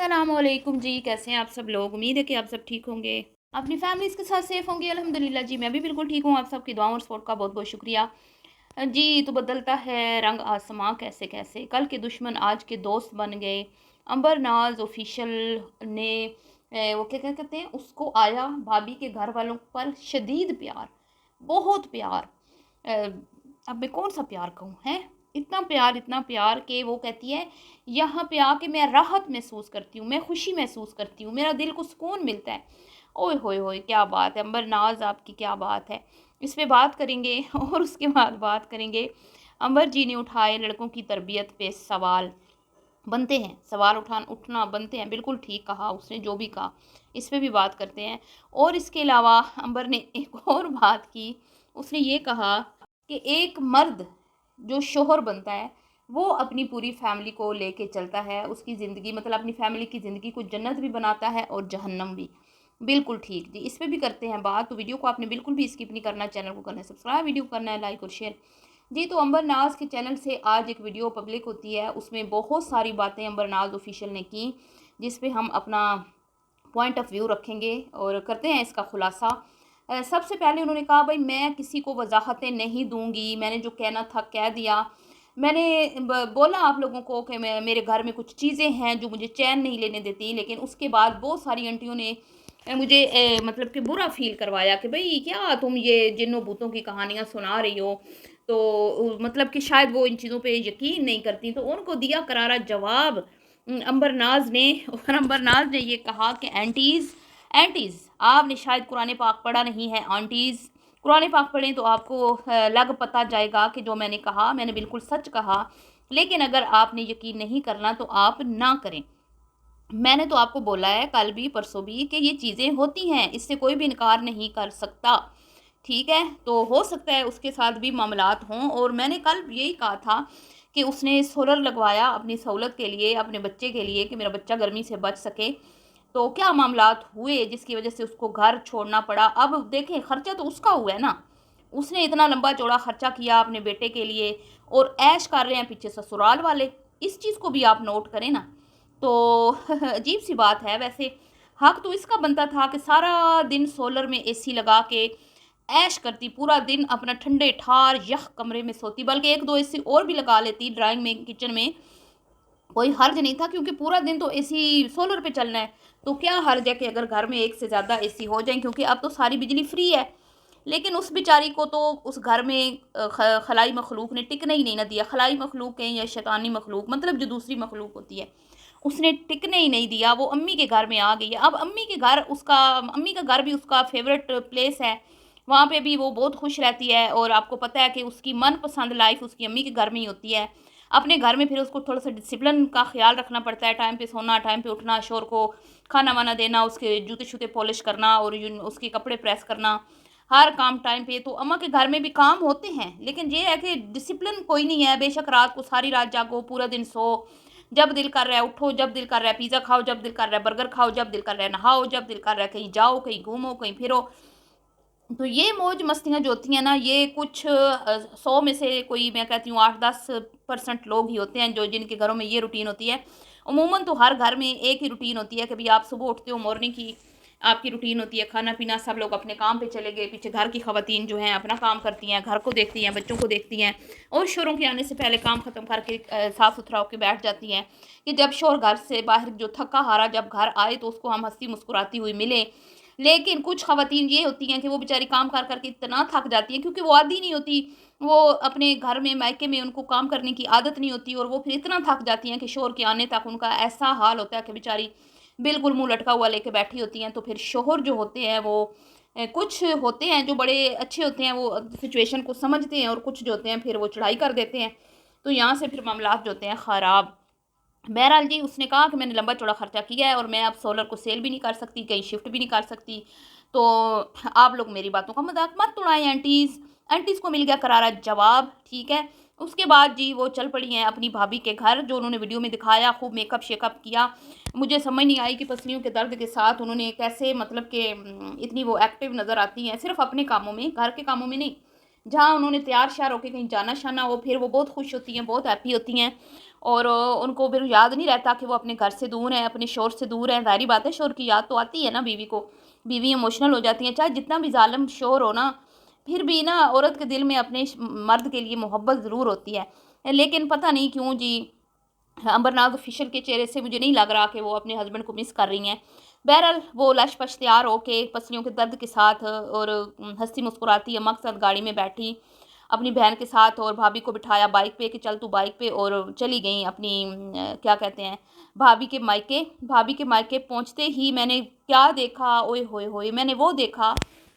अस्सलामुअलैकुम जी, कैसे हैं आप सब लोग। उम्मीद है कि आप सब ठीक होंगे, अपनी फैमिलीज़ के साथ सेफ़ होंगे। अल्हम्दुलिल्लाह जी, मैं भी बिल्कुल ठीक हूँ। आप सबकी दुआओं और सपोर्ट का बहुत बहुत शुक्रिया। जी, तो बदलता है रंग आसमां कैसे कैसे, कल के दुश्मन आज के दोस्त बन गए। अंबर नाज ऑफिशियल ने वो क्या क्या कहते हैं उसको, आया भाभी के घर वालों पर शदीद प्यार, बहुत प्यार। अ, अब मैं कौन सा प्यार कहूँ, है इतना प्यार कि वो कहती है यहाँ पे आके मैं राहत महसूस करती हूँ, मैं खुशी महसूस करती हूँ, मेरा दिल को सुकून मिलता है। ओए होए होए, क्या बात है अंबर नाज, आपकी क्या बात है। इस पे बात करेंगे और उसके बाद बात करेंगे, अंबर जी ने उठाए लड़कों की तरबियत पे सवाल। बनते हैं सवाल, उठना बनते हैं, बिल्कुल ठीक कहा उसने जो भी कहा। इस पे भी बात करते हैं। और इसके अलावा अंबर ने एक और बात की, उसने ये कहा कि एक मर्द जो शोहर बनता है वो अपनी पूरी फैमिली को लेके चलता है, उसकी ज़िंदगी मतलब अपनी फैमिली की ज़िंदगी को जन्नत भी बनाता है और जहन्नम भी। बिल्कुल ठीक जी, इस पे भी करते हैं बात। तो वीडियो को आपने बिल्कुल भी स्किप नहीं करना, चैनल को करना है सब्सक्राइब, वीडियो को करना है लाइक और शेयर। जी, तो अंबर नाज के चैनल से आज एक वीडियो पब्लिक होती है, उसमें बहुत सारी बातें अंबर नाज ऑफिशियल ने की, जिस पे हम अपना पॉइंट ऑफ व्यू रखेंगे और करते हैं इसका खुलासा। सबसे पहले उन्होंने कहा, भाई मैं किसी को वजाहतें नहीं दूंगी, मैंने जो कहना था कह दिया। मैंने बोला आप लोगों को कि मेरे घर में कुछ चीज़ें हैं जो मुझे चैन नहीं लेने देती, लेकिन उसके बाद बहुत सारी आंटियों ने मुझे मतलब कि बुरा फील करवाया कि भाई क्या तुम ये जिन्नों भूतों की कहानियाँ सुना रही हो। तो मतलब कि शायद वो इन चीज़ों पे यकीन नहीं करती, तो उनको दिया करारा जवाब अंबर नाज ने। और अंबर नाज ने ये कहा कि एंटीज़ एंटीज़ आपने शायद कुरान पाक पढ़ा नहीं है। आंटीज़ कुरान पाक पढ़ें तो आपको लग पता जाएगा कि जो मैंने कहा मैंने बिल्कुल सच कहा, लेकिन अगर आपने यकीन नहीं करना तो आप ना करें। मैंने तो आपको बोला है कल भी परसों भी कि ये चीज़ें होती हैं, इससे कोई भी इनकार नहीं कर सकता। ठीक है, तो हो सकता है उसके साथ भी मामलात हों, और मैंने कल यही कहा था कि उसने सोलर लगवाया अपनी सहूलत के लिए, अपने बच्चे के लिए, कि मेरा बच्चा गर्मी से बच सके। तो क्या मामलात हुए जिसकी वजह से उसको घर छोड़ना पड़ा। अब देखें, खर्चा तो उसका हुआ है ना, उसने इतना लंबा चौड़ा खर्चा किया अपने बेटे के लिए, और ऐश कर रहे हैं पीछे ससुराल वाले। इस चीज़ को भी आप नोट करें ना। तो अजीब सी बात है वैसे। हक तो इसका बनता था कि सारा दिन सोलर में एसी लगा के ऐश करती, पूरा दिन अपना ठंडे ठार यख कमरे में सोती, बल्कि एक दो एसी और भी लगा लेती ड्राइंग में, किचन में। कोई हर्ज नहीं था, क्योंकि पूरा दिन तो एसी सोलर पे चलना है। तो क्या हर्ज है कि अगर घर में एक से ज़्यादा एसी हो जाएं, क्योंकि अब तो सारी बिजली फ्री है। लेकिन उस बेचारी को तो उस घर में खलाई मखलूक ने टिकने ही नहीं ना दिया। खलाई मखलूक कहें या शैतानी मखलूक, मतलब जो दूसरी मखलूक होती है, उसने टिकने ही नहीं दिया। वो अम्मी के घर में आ गई है। अब अम्मी के घर उसका, अम्मी का घर भी उसका फेवरेट प्लेस है, वहाँ पे भी वो बहुत खुश रहती है। और आपको पता है कि उसकी मनपसंद लाइफ उसकी अम्मी के घर में ही होती है। अपने घर में फिर उसको थोड़ा सा डिसिप्लिन का ख्याल रखना पड़ता है, टाइम पे सोना, टाइम पे उठना, शोर को खाना वाना देना, उसके जूते शूते पॉलिश करना और उसके कपड़े प्रेस करना, हर काम टाइम पे। तो अम्मा के घर में भी काम होते हैं, लेकिन ये है कि डिसिप्लिन कोई नहीं है। बेशक रात को सारी रात जागो, पूरा दिन सो, जब दिल कर रहा है उठो, जब दिल कर रहा है पिज़्ज़ा खाओ, जब दिल कर रहा है बर्गर खाओ, जब दिल कर रहा है नहाओ, जब दिल कर रहा है कहीं जाओ, कहीं घूमो, कहीं फिरो। तो ये मौज मस्तियाँ जो होती हैं ना, ये कुछ 100 में से कोई, मैं कहती हूँ 8-10% लोग ही होते हैं जो, जिनके घरों में ये रूटीन होती है। अमूमन तो हर घर में एक ही रूटीन होती है कि भाई आप सुबह उठते हो, मॉर्निंग की आपकी रूटीन होती है, खाना पीना, सब लोग अपने काम पे चले गए, पीछे घर की खवातीन जो हैं अपना काम करती हैं, घर को देखती हैं, बच्चों को देखती हैं, और शोरों के आने से पहले काम ख़त्म करके साफ़ सुथरा होकर बैठ जाती हैं कि जब शोर घर से बाहर जो थका हारा जब घर आए तो उसको हम हंसी मुस्कुराती हुई मिले। लेकिन कुछ ख़वातीन ये होती हैं कि वो बेचारी काम कर कर के इतना थक जाती हैं, क्योंकि वो आदी नहीं होती, वो अपने घर में मायके में उनको काम करने की आदत नहीं होती, और वो फिर इतना थक जाती हैं कि शोहर के आने तक उनका ऐसा हाल होता है कि बेचारी बिल्कुल मुँह लटका हुआ लेके बैठी होती हैं। तो फिर शोहर जो होते हैं वो कुछ होते हैं जो बड़े अच्छे होते हैं, वो सिचुएशन को समझते हैं, और कुछ जो होते हैं फिर वो चढ़ाई कर देते हैं। तो यहाँ से फिर मामलात जो होते हैं ख़राब। बहरहाल जी, उसने कहा कि मैंने लंबा चौड़ा खर्चा किया है और मैं अब सोलर को सेल भी नहीं कर सकती, कहीं शिफ्ट भी नहीं कर सकती। तो आप लोग मेरी बातों का मजाक मत उड़ाएं आंटीज़। आंटीज़ को मिल गया करारा जवाब, ठीक है। उसके बाद जी वो चल पड़ी हैं अपनी भाभी के घर, जो उन्होंने वीडियो में दिखाया, खूब मेकअप शेकअप किया। मुझे समझ नहीं आई कि पसलियों के दर्द के साथ उन्होंने कैसे, मतलब कि इतनी वो एक्टिव नज़र आती हैं, सिर्फ अपने कामों में, घर के कामों में नहीं। जहाँ उन्होंने तैयार श्यार होकर कहीं जाना शाना हो, फिर वो बहुत खुश होती हैं, बहुत हैप्पी होती हैं। और उनको फिर याद नहीं रहता कि वो अपने घर से दूर हैं, अपने शौहर से दूर हैं। ज़ाहिर बात है शौहर की याद तो आती है ना बीवी को, बीवी इमोशनल हो जाती हैं, चाहे जितना भी ज़ालिम शौहर हो ना, फिर भी ना औरत के दिल में अपने मर्द के लिए मोहब्बत ज़रूर होती है। लेकिन पता नहीं क्यों जी, अंबरनाथ ऑफिशियल के चेहरे से मुझे नहीं लग रहा कि वो अपने हस्बैंड को मिस कर रही हैं। बहरहाल वो लश-पश तैयार होके पसलियों के दर्द के साथ और हँसती मुस्कुराती अम्मा के साथ गाड़ी में बैठी, अपनी बहन के साथ, और भाभी को बिठाया बाइक पे कि चल तू बाइक पे, और चली गईं अपनी क्या कहते हैं, भाभी के मायके। भाभी के मायके पहुँचते ही मैंने क्या देखा, ओए होए होए! मैंने वो देखा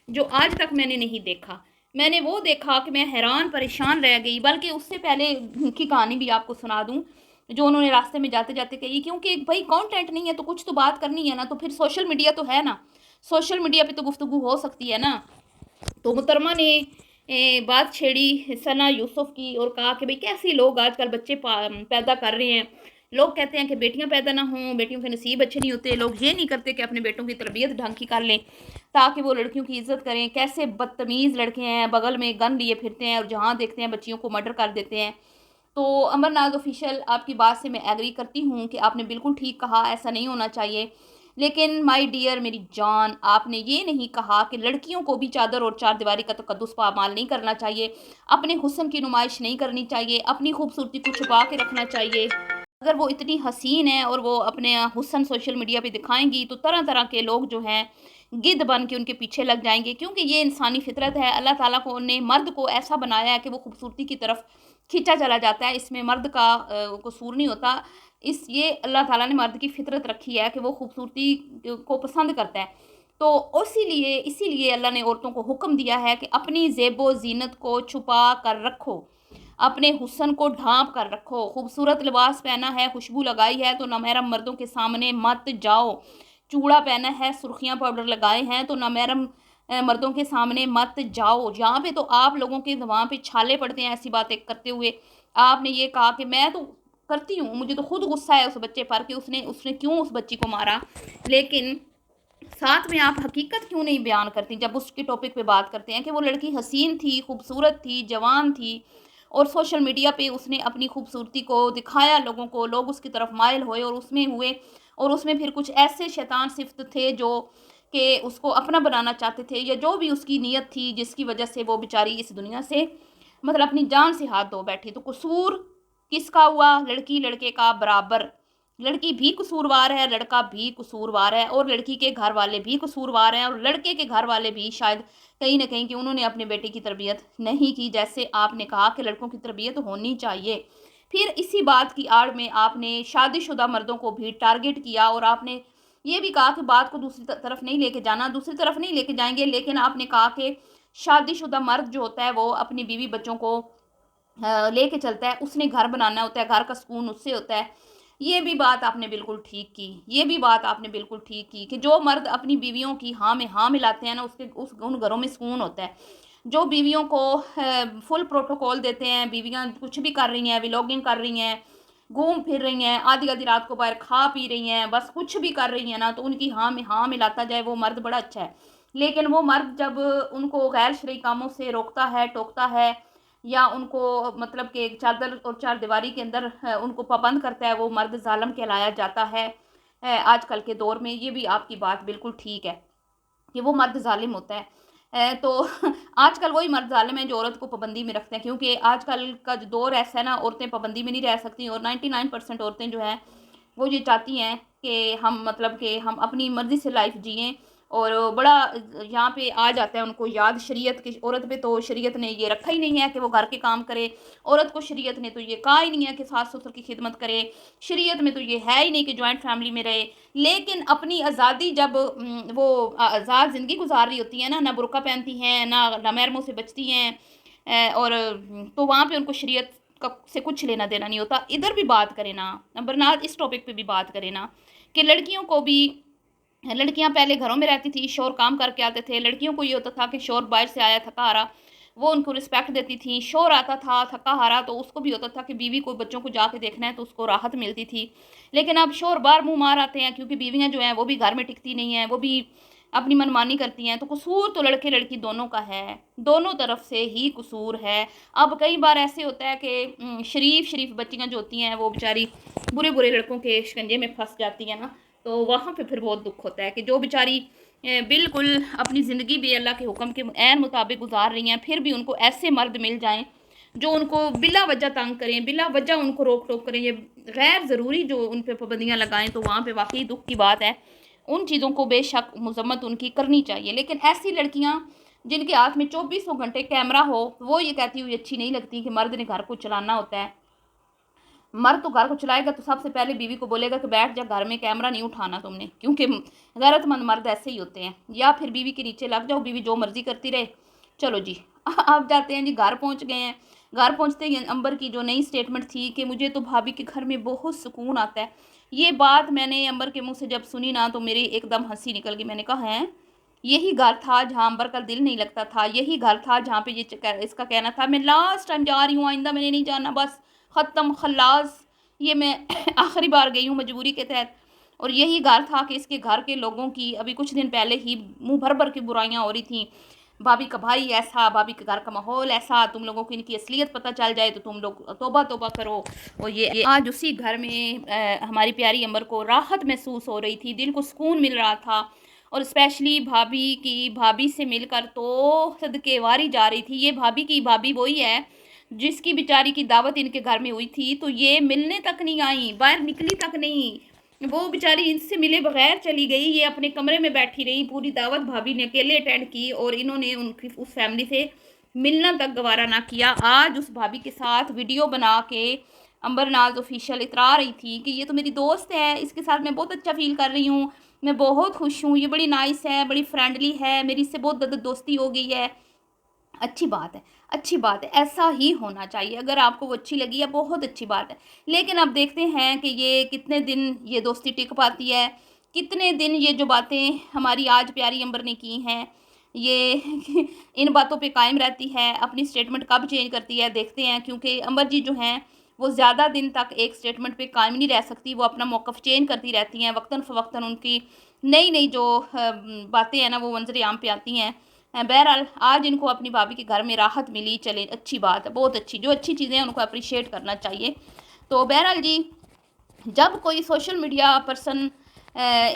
जो आज तक मैंने नहीं देखा। मैंने वो देखा कि मैं हैरान परेशान रह गई। बल्कि उससे पहले की कहानी भी आपको सुना दूँ, जो उन्होंने रास्ते में जाते-जाते कही, क्योंकि भाई कंटेंट नहीं है तो कुछ तो बात करनी है ना, तो फिर सोशल मीडिया तो है ना, सोशल मीडिया पे तो गुफ्तगू हो सकती है ना। तो मुहतरमा ने बात छेड़ी सना यूसुफ की और कहा कि भाई कैसे लोग आजकल बच्चे पैदा कर रहे हैं। लोग कहते हैं कि बेटियां पैदा ना हों, बेटियों के नसीब अच्छे नहीं होते। लोग ये नहीं करते कि अपने बेटों की तरबियत ढंग की कर लें ताकि वो लड़कियों की इज्जत करें। कैसे बदतमीज़ लड़के हैं, बगल में गन लिए फिरते हैं और जहाँ देखते हैं बच्चियों को मर्डर कर देते हैं। तो अमरनाथ ऑफिशियल, आपकी बात से मैं एग्री करती हूँ कि आपने बिल्कुल ठीक कहा, ऐसा नहीं होना चाहिए। लेकिन माय डियर, मेरी जान, आपने ये नहीं कहा कि लड़कियों को भी चादर और चारदीवारी का तकद्दुस पामाल नहीं करना चाहिए, अपने हुस्न की नुमाइश नहीं करनी चाहिए, अपनी खूबसूरती को छुपा के रखना चाहिए। अगर वो इतनी हसीन है और वो अपने हुस्न सोशल मीडिया पे दिखाएँगी तो तरह-तरह के लोग जो हैं गिद्ध बन के उनके पीछे लग जाएँगे, क्योंकि ये इंसानी फितरत है। अल्लाह ताला को ने मर्द को ऐसा बनाया है कि वो खूबसूरती की तरफ खींचा चला जाता है। इसमें मर्द का कसूर नहीं होता। ये अल्लाह ताला ने मर्द की फितरत रखी है कि वो खूबसूरती को पसंद करता है। तो इसीलिए अल्लाह ने औरतों को हुक्म दिया है कि अपनी ज़ेबो ज़ीनत को छुपा कर रखो, अपने हुस्न को ढाँप कर रखो। खूबसूरत लिबास पहना है, खुशबू लगाई है तो नामहरम मर्दों के सामने मत जाओ। चूड़ा पहना है, सुर्खियाँ पाउडर लगाए हैं तो नामहरम मर्दों के सामने मत जाओ। यहाँ पे तो आप लोगों के वहाँ पे छाले पड़ते हैं ऐसी बातें करते हुए। आपने ये कहा कि मैं तो करती हूँ, मुझे तो खुद गुस्सा है उस बच्चे पर कि उसने उसने क्यों उस बच्ची को मारा। लेकिन साथ में आप हकीकत क्यों नहीं बयान करती जब उसके टॉपिक पे बात करते हैं कि वो लड़की हसीन थी, खूबसूरत थी, जवान थी, और सोशल मीडिया पे उसने अपनी खूबसूरती को दिखाया लोगों को, लोग उसकी तरफ माइल हुए और उसमें हुए, और उसमें फिर कुछ ऐसे शैतान सिफ़्त थे जो कि उसको अपना बनाना चाहते थे, या जो भी उसकी नीयत थी जिसकी वजह से वो बेचारी इस दुनिया से मतलब अपनी जान से हाथ धो बैठी। तो कसूर किसका हुआ? लड़की लड़के का बराबर। लड़की भी कसूरवार है, लड़का भी कसूरवार है, और लड़की के घर वाले भी कसूरवार हैं, और लड़के के घर वाले भी शायद कहीं न कहीं कि उन्होंने अपने बेटे की तरबियत नहीं की, जैसे आपने कहा कि लड़कों की तरबियत होनी चाहिए। फिर इसी बात की आड़ में आपने शादीशुदा मर्दों को भी टारगेट किया, और आपने ये भी कहा कि बात को दूसरी तरफ नहीं लेके जाना, दूसरी तरफ नहीं लेके जाएँगे, लेकिन आपने कहा कि शादीशुदा मर्द जो होता है वो अपनी बीवी बच्चों को लेके चलता है, उसने घर बनाना होता है, घर का सुकून उससे होता है। ये भी बात आपने बिल्कुल ठीक की, ये भी बात आपने बिल्कुल ठीक की कि जो मर्द अपनी बीवियों की हाँ में हाँ मिलाते हैं ना, उसके उन घरों में सुकून होता है। जो बीवियों को फुल प्रोटोकॉल देते हैं, बीवियाँ कुछ भी कर रही हैं, व्लॉगिंग कर रही हैं, घूम फिर रही हैं, आधी-आधी रात को बाहर खा पी रही हैं, बस कुछ भी कर रही हैं ना, तो उनकी हाँ में हाँ मिलाता जाए वो मर्द बड़ा अच्छा है। लेकिन वो मर्द जब उनको गैर शरई कामों से रोकता है, टोकता है, या उनको मतलब कि चादर और चारदीवारी के अंदर उनको पाबंद करता है, वो मर्द ज़ालिम कहलाया जाता है। आजकल के दौर में ये भी आपकी बात बिल्कुल ठीक है कि वो मर्द ज़ालिम होता है। तो आजकल वही मर्द ज़ालिम हैं जो औरत को पाबंदी में रखते हैं, क्योंकि आजकल का जो दौर ऐसा है ना, औरतें पाबंदी में नहीं रह सकती, और 99% औरतें जो हैं वो ये चाहती हैं कि हम मतलब कि हम अपनी मर्ज़ी से लाइफ जिएँ, और बड़ा यहाँ पे आ जाता है उनको याद शरीयत की। औरत पे तो शरीयत ने ये रखा ही नहीं है कि वो घर के काम करे। औरत को शरीयत ने तो ये कहा ही नहीं है कि सास-ससुर की खिदमत करे। शरीयत में तो ये है ही नहीं कि जॉइंट फैमिली में रहे। लेकिन अपनी आज़ादी जब वो आज़ाद ज़िंदगी गुज़ार रही होती है ना, ना बुर्का पहनती हैं, ना महरमों से बचती हैं, और तो वहाँ पे उनको शरीयत से कुछ लेना देना नहीं होता। इधर भी बात करें ना, अमरनाथ, इस टॉपिक पे भी बात करें ना कि लड़कियों को भी, लड़कियां पहले घरों में रहती थी, शौहर काम करके आते थे, लड़कियों को ये होता था कि शौहर बाहर से आया थका हारा, वो उनको रिस्पेक्ट देती थी। शौहर आता था थका हारा तो उसको भी होता था कि बीवी को बच्चों को जाके देखना है, तो उसको राहत मिलती थी। लेकिन अब शौहर बाहर मुंह मार आते हैं, क्योंकि बीवियां जो हैं वो भी घर में टिकती नहीं हैं, वो भी अपनी मनमानी करती हैं, तो कसूर तो लड़के लड़की दोनों का है, दोनों तरफ से ही कसूर है। अब कई बार ऐसे होता है कि शरीफ बच्चियाँ जो होती हैं वो बेचारी बुरे बुरे लड़कों के शिकंजे में फंस जाती हैं ना, तो वहाँ पे फिर बहुत दुख होता है कि जो बेचारी बिल्कुल अपनी ज़िंदगी भी अल्लाह के हुक्म के ऐन मुताबिक गुजार रही हैं, फिर भी उनको ऐसे मर्द मिल जाएं जो उनको बिला वजह तंग करें, बिला वजह उनको रोक टोक करें, ये गैर ज़रूरी जो उन पर पाबंदियाँ लगाएं, तो वहाँ पे वाकई दुख की बात है। उन चीज़ों को बेशक मजम्मत उनकी करनी चाहिए, लेकिन ऐसी लड़कियाँ जिनके हाथ में 24 घंटे कैमरा हो, वो ये कहती हुई अच्छी नहीं लगती कि मर्द ने घर को चलाना होता है। मर्द तो घर को चलाएगा तो सबसे पहले बीवी को बोलेगा कि बैठ जा, घर में कैमरा नहीं उठाना तुमने, क्योंकि गैरतमंद मर्द ऐसे ही होते हैं। या फिर बीवी के नीचे लग जाओ, बीवी जो मर्जी करती रहे। चलो जी आप जाते हैं जी, घर पहुंच गए हैं। घर पहुंचते ही अंबर की जो नई स्टेटमेंट थी कि मुझे तो भाभी के घर में बहुत सुकून आता है, ये बात मैंने अंबर के मुंह से जब सुनी ना तो मेरी एकदम हंसी निकल गई। मैंने कहा है यही घर था जहाँ अंबर का दिल नहीं लगता था, यही घर था जहाँ पे ये इसका कहना था मैं लास्ट टाइम जा रही हूँ, आइंदा मैंने नहीं जाना, बस ख़त्म खल्लास, ये मैं आखिरी बार गई हूँ मजबूरी के तहत। और यही घर था कि इसके घर के लोगों की अभी कुछ दिन पहले ही मुंह भर भर की बुराइयां हो रही थी, भाभी का भाई ऐसा, भाभी के घर का माहौल ऐसा, तुम लोगों को इनकी असलियत पता चल जाए तो तुम लोग तौबा तौबा करो। और ये आज उसी घर में हमारी प्यारी अंबर को राहत महसूस हो रही थी, दिल को सुकून मिल रहा था। और स्पेशली भाभी से मिलकर तो सदके वारी जा रही थी। ये भाभी की भाभी वही है जिसकी बेचारी की दावत इनके घर में हुई थी, तो ये मिलने तक नहीं आई, बाहर निकली तक नहीं, वो बेचारी इनसे मिले बगैर चली गई। ये अपने कमरे में बैठी रही, पूरी दावत भाभी ने अकेले अटेंड की और इन्होंने उनकी उस फैमिली से मिलना तक गवारा ना किया। आज उस भाभी के साथ वीडियो बना के अंबर नाज ऑफिशियल इतरा रही थी कि ये तो मेरी दोस्त है, इसके साथ मैं बहुत अच्छा फील कर रही हूँ, मैं बहुत खुश हूँ, ये बड़ी नाइस है, बड़ी फ्रेंडली है, मेरी इससे बहुत दोस्ती हो गई है। अच्छी बात है, अच्छी बात है, ऐसा ही होना चाहिए। अगर आपको वो अच्छी लगी है बहुत अच्छी बात है, लेकिन अब देखते हैं कि ये कितने दिन ये दोस्ती टिक पाती है, कितने दिन ये जो बातें हमारी आज प्यारी अंबर ने की हैं ये इन बातों पे कायम रहती है, अपनी स्टेटमेंट कब चेंज करती है देखते हैं। क्योंकि अंबर जी जो हैं वो ज़्यादा दिन तक एक स्टेटमेंट पे कायम नहीं रह सकती, वो अपना मौक़िफ़ चेंज करती रहती हैं, वक्तन फ़वक्तन उनकी नई नई जो बातें हैं ना वो मंजर आम पे आती हैं। बहरहाल आज इनको अपनी भाभी के घर में राहत मिली, चले अच्छी बात है, बहुत अच्छी, जो अच्छी चीज़ें हैं उनको अप्रिशिएट करना चाहिए। तो बहरहाल जी, जब कोई सोशल मीडिया पर्सन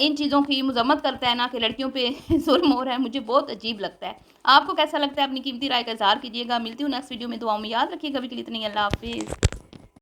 इन चीज़ों की मजम्मत करता है ना कि लड़कियों पे जुल्म हो रहा है, मुझे बहुत अजीब लगता है। आपको कैसा लगता है? अपनी कीमती राय का इज़हार कीजिएगा। मिलती हूँ नेक्स्ट वीडियो में, दुआओं में याद रखिएगा। अभी के लिए इतना ही, अल्लाह हाफिज़।